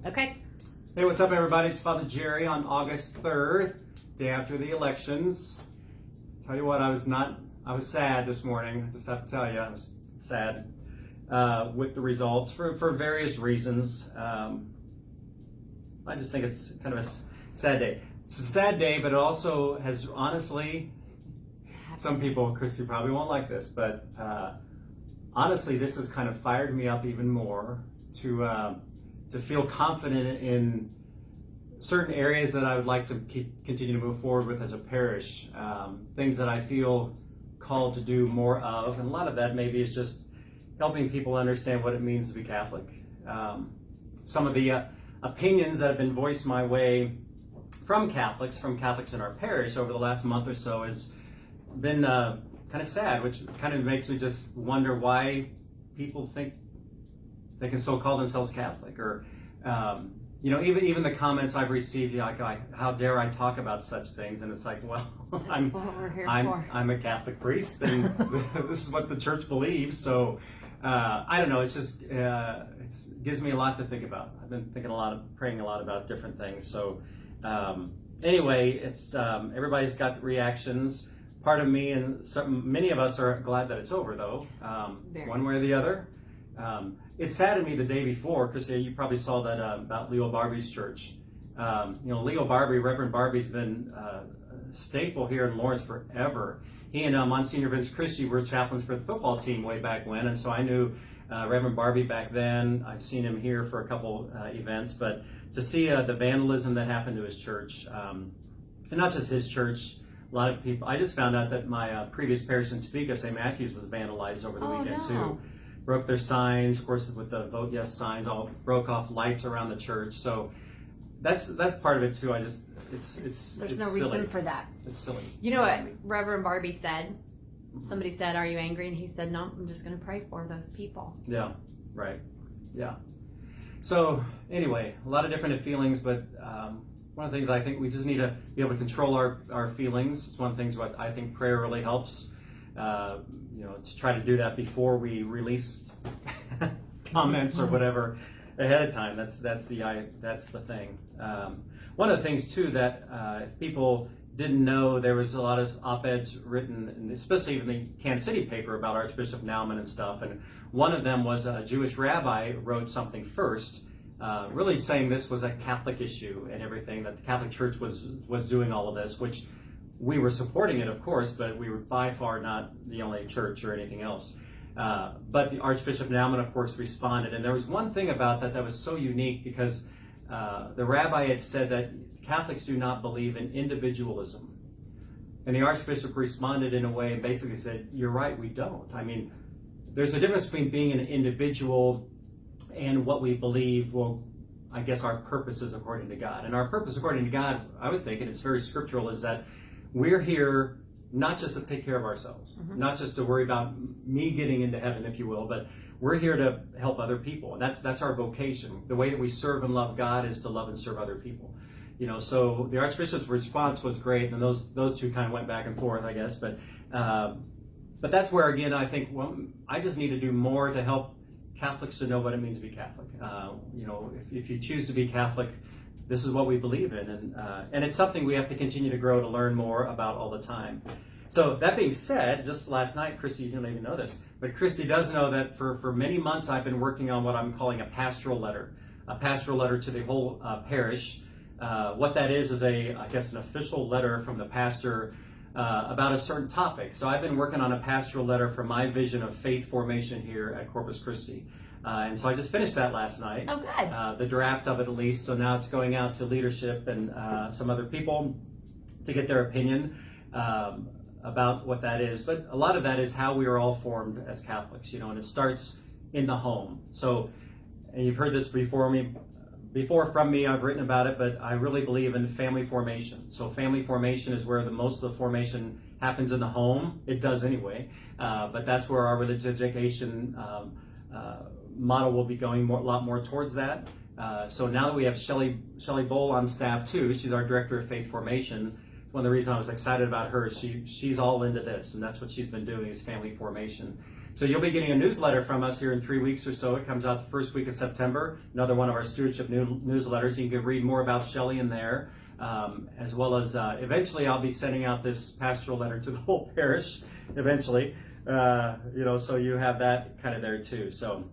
Okay. Hey, what's up, everybody? It's Father Jerry on August 3rd, day after the elections. Tell you what, I was sad this morning. I just have to tell you, I was sad with the results for various reasons. I just think it's kind of a sad day. It's a sad day, but it also has honestly, some people, Christy, probably won't like this, but honestly, this has kind of fired me up even more to feel confident in certain areas that I would like to continue to move forward with as a parish, things that I feel called to do more of, and a lot of that maybe is just helping people understand what it means to be Catholic. Some of the opinions that have been voiced my way from Catholics in our parish over the last month or so has been kind of sad, which kind of makes me just wonder why people think they can still call themselves Catholic, or even the comments I've received, like, how dare I talk about such things? And it's like, well, I'm a Catholic priest, and this is what the church believes. So I don't know. It's just it gives me a lot to think about. I've been praying a lot about different things. So anyway, it's everybody's got reactions. Part of me and many of us are glad that it's over, though, one way or the other. It saddened me the day before, because you probably saw that about Leo Barbie's church. Reverend Barbie's been a staple here in Lawrence forever. He and Monsignor Vince Christie were chaplains for the football team way back when, and so I knew Reverend Barbie back then. I've seen him here for a couple events, but to see the vandalism that happened to his church, and not just his church, a lot of people. I just found out that my previous parish in Topeka, St. Matthew's, was vandalized over the weekend too. Broke their signs, of course, with the Vote Yes signs, all broke off lights around the church. So that's part of it too. There's no silly reason for that. It's silly. You know what Reverend Barbie said? Somebody said, "Are you angry?" And he said, "No, I'm just going to pray for those people." Yeah, right. Yeah. So anyway, a lot of different feelings, but one of the things I think we just need to be able to control our feelings. It's one of the things what I think prayer really helps. To try to do that before we release comments or whatever ahead of time. That's the thing. One of the things too that if people didn't know, there was a lot of op-eds written, especially in the Kansas City paper, about Archbishop Naumann and stuff. And one of them was a Jewish rabbi wrote something first, really saying this was a Catholic issue and everything, that the Catholic Church was doing all of this, which we were supporting it, of course, but we were by far not the only church or anything else. But the Archbishop Naumann, of course, responded. And there was one thing about that was so unique, because the rabbi had said that Catholics do not believe in individualism. And the Archbishop responded in a way and basically said, "You're right, we don't." I mean, there's a difference between being an individual and what we believe, well, I guess our purpose is according to God. And our purpose according to God, I would think, and it's very scriptural, is that we're here not just to take care of ourselves, not just to worry about me getting into heaven, if you will, but we're here to help other people. And that's our vocation. The way that we serve and love God is to love and serve other people. So the Archbishop's response was great, and those two kind of went back and forth, I guess. But that's where, again, I think, well, I just need to do more to help Catholics to know what it means to be Catholic. If you choose to be Catholic, this is what we believe in, and it's something we have to continue to grow, to learn more about all the time. So that being said, just last night, Christy, you don't even know this, but Christy does know that for many months I've been working on what I'm calling a pastoral letter to the whole parish. What that is an official letter from the pastor about a certain topic. So I've been working on a pastoral letter for my vision of faith formation here at Corpus Christi. And so I just finished that last night. Oh, good. The draft of it, at least. So now it's going out to leadership and some other people to get their opinion about what that is. But a lot of that is how we are all formed as Catholics, and it starts in the home. So, and you've heard this before from me, I've written about it, but I really believe in family formation. So family formation is where most of the formation happens in the home. It does anyway. But that's where our religious education model will be going a lot more towards that. So now that we have Shelley Bowl on staff too, she's our director of faith formation. One of the reasons I was excited about her is she's all into this, and that's what she's been doing, is family formation. So you'll be getting a newsletter from us here in 3 weeks or so. It comes out the first week of September. Another one of our stewardship newsletters. You can read more about Shelley in there, as well as eventually I'll be sending out this pastoral letter to the whole parish. Eventually, so you have that kind of there too. So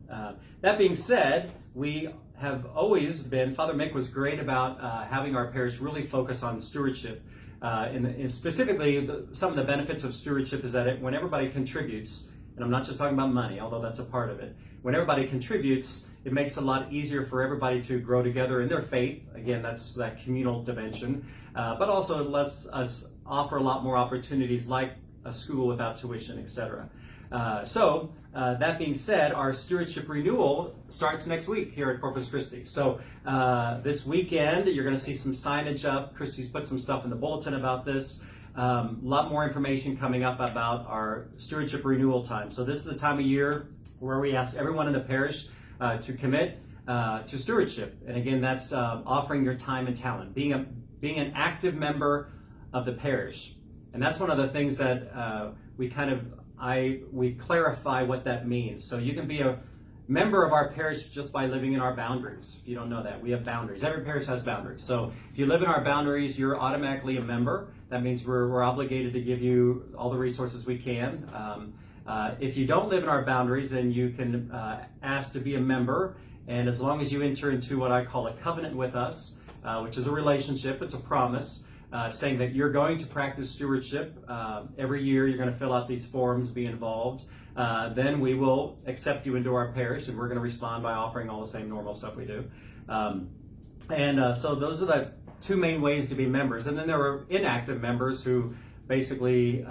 that being said, we have always been. Father Mick was great about having our parish really focus on stewardship. And specifically, some of the benefits of stewardship is that when everybody contributes, and I'm not just talking about money, although that's a part of it. When everybody contributes, it makes it a lot easier for everybody to grow together in their faith. Again, that's that communal dimension. But also it lets us offer a lot more opportunities like a school without tuition, etc. So that being said, our Stewardship Renewal starts next week here at Corpus Christi. So this weekend, you're going to see some signage up. Christy's put some stuff in the bulletin about this. A lot more information coming up about our Stewardship Renewal time. So this is the time of year where we ask everyone in the parish to commit to stewardship. And again, that's offering your time and talent, being an active member of the parish. And that's one of the things that we clarify what that means. So you can be a member of our parish just by living in our boundaries. If you don't know that, we have boundaries. Every parish has boundaries. So if you live in our boundaries, you're automatically a member. That means we're obligated to give you all the resources we can. If you don't live in our boundaries, then you can ask to be a member. And as long as you enter into what I call a covenant with us, which is a relationship, it's a promise, saying that you're going to practice stewardship. Every year you're going to fill out these forms, be involved. Then we will accept you into our parish, and we're going to respond by offering all the same normal stuff we do. So those are the two main ways to be members. And then there are inactive members who basically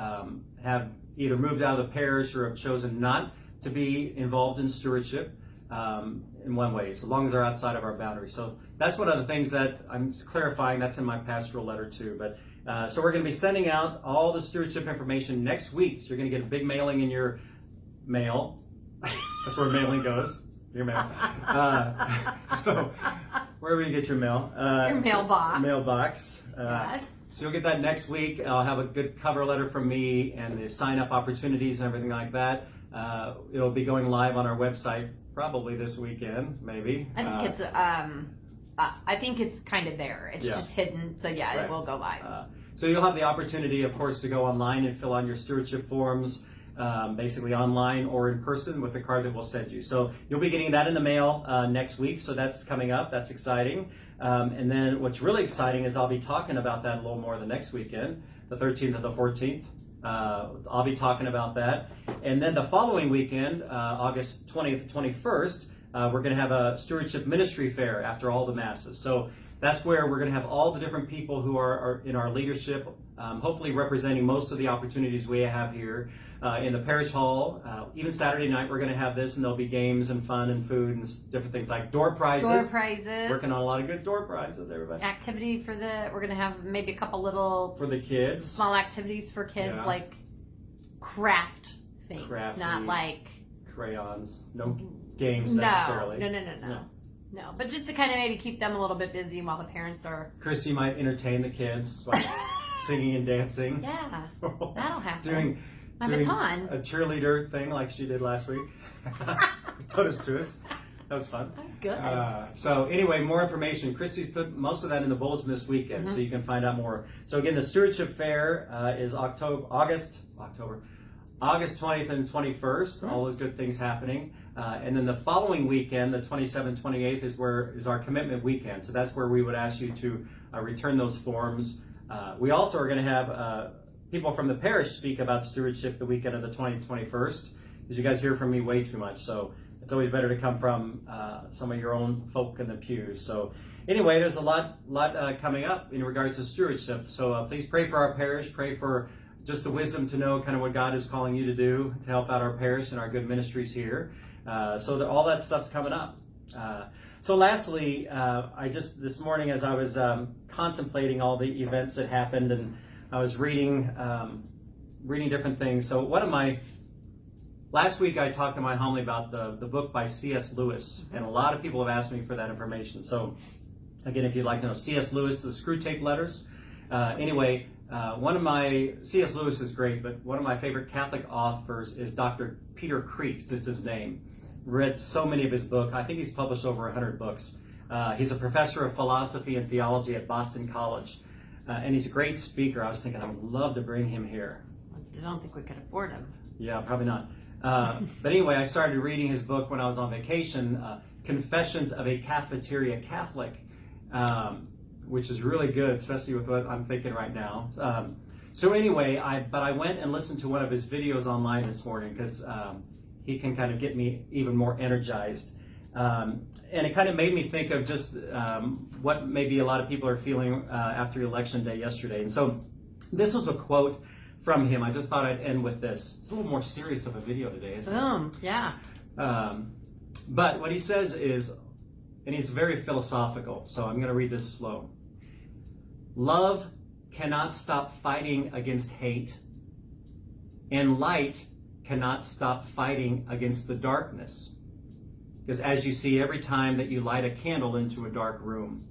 have either moved out of the parish or have chosen not to be involved in stewardship in one way, so long as they're outside of our boundaries. So that's one of the things that I'm clarifying. That's in my pastoral letter too. But so we're going to be sending out all the stewardship information next week. So you're going to get a big mailing in your mail. That's where mailing goes. Your mail. So wherever you get your mail. Your mailbox. Mailbox. Yes. So you'll get that next week. I'll have a good cover letter from me and the sign-up opportunities and everything like that. It'll be going live on our website probably this weekend, maybe. I think it's kind of there. It's just hidden. So yeah, right. It will go live. So you'll have the opportunity, of course, to go online and fill out your stewardship forms, basically online or in person with the card that we'll send you. So you'll be getting that in the mail next week. So that's coming up. That's exciting. And then what's really exciting is I'll be talking about that a little more the next weekend, the 13th and the 14th. I'll be talking about that. And then the following weekend, August 20th to 21st, we're going to have a stewardship ministry fair after all the masses. So that's where we're going to have all the different people who are in our leadership, hopefully representing most of the opportunities we have here in the parish hall. Even Saturday night we're going to have this, and there'll be games and fun and food and different things like door prizes. Door prizes. Working on a lot of good door prizes, everybody. Activity we're going to have maybe a couple little... For the kids. Small activities for kids, like craft things. Crafty, not like... crayons. No games necessarily. No, but just to kind of maybe keep them a little bit busy while the parents are... Chrissy might entertain the kids by singing and dancing. Yeah, that'll happen. doing baton. A cheerleader thing like she did last week. Told us to us. That was fun. That was good. So anyway, more information. Christy's put most of that in the bulletin this weekend, so you can find out more. So again, the Stewardship Fair is August 20th and 21st. All those good things happening. And then the following weekend, the 27th, 28th, is our commitment weekend. So that's where we would ask you to return those forms. We also are going to have people from the parish speak about stewardship the weekend of the 20th, 21st, because you guys hear from me way too much. So it's always better to come from some of your own folk in the pews. So anyway, there's a lot coming up in regards to stewardship. So please pray for our parish. Pray for just the wisdom to know kind of what God is calling you to do to help out our parish and our good ministries here. So that all that stuff's coming up. So lastly, this morning as I was contemplating all the events that happened, and I was reading different things. So last week I talked in my homily about the book by C.S. Lewis, and a lot of people have asked me for that information. So again, if you'd like to know, C.S. Lewis, the Screw Tape Letters. One of my, C.S. Lewis is great, but one of my favorite Catholic authors is Dr. Peter Kreeft is his name. Read so many of his books. I think he's published over 100 books. He's a professor of philosophy and theology at Boston College. And he's a great speaker. I was thinking I would love to bring him here. I don't think we could afford him. Yeah, probably not. But anyway, I started reading his book when I was on vacation, Confessions of a Cafeteria Catholic, which is really good, especially with what I'm thinking right now. So anyway, I went and listened to one of his videos online this morning because he can kind of get me even more energized. And it kind of made me think of just what maybe a lot of people are feeling after Election Day yesterday. And so this was a quote from him. I just thought I'd end with this. It's a little more serious of a video today, isn't it? Yeah. But what he says is, and he's very philosophical, so I'm going to read this slow. Love cannot stop fighting against hate, and light cannot stop fighting against the darkness. Because as you see every time that you light a candle into a dark room.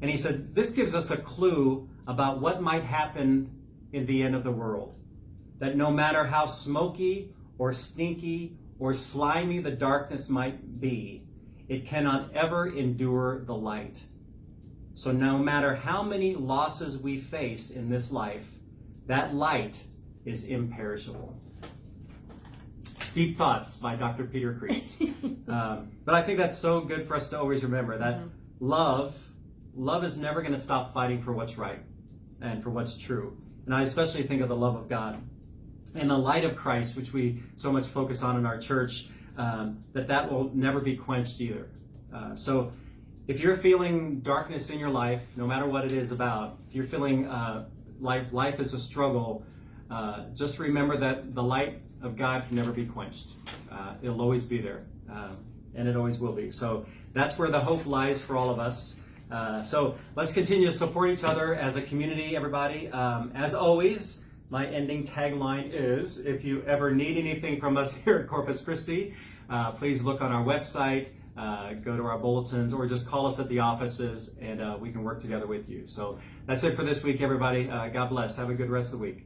And he said, this gives us a clue about what might happen in the end of the world. That no matter how smoky or stinky or slimy the darkness might be, it cannot ever endure the light. So no matter how many losses we face in this life, that light is imperishable. Deep Thoughts by Dr. Peter Kreeft. But I think that's so good for us to always remember that love is never going to stop fighting for what's right and for what's true. And I especially think of the love of God and the light of Christ, which we so much focus on in our church, that will never be quenched either. So if you're feeling darkness in your life, no matter what it is about, if you're feeling life is a struggle, just remember that the light of God can never be quenched. It'll always be there, and it always will be. So that's where the hope lies for all of us. So let's continue to support each other as a community, everybody. As always, my ending tagline is, if you ever need anything from us here at Corpus Christi, please look on our website, go to our bulletins, or just call us at the offices, and we can work together with you. So that's it for this week, everybody. God bless. Have a good rest of the week.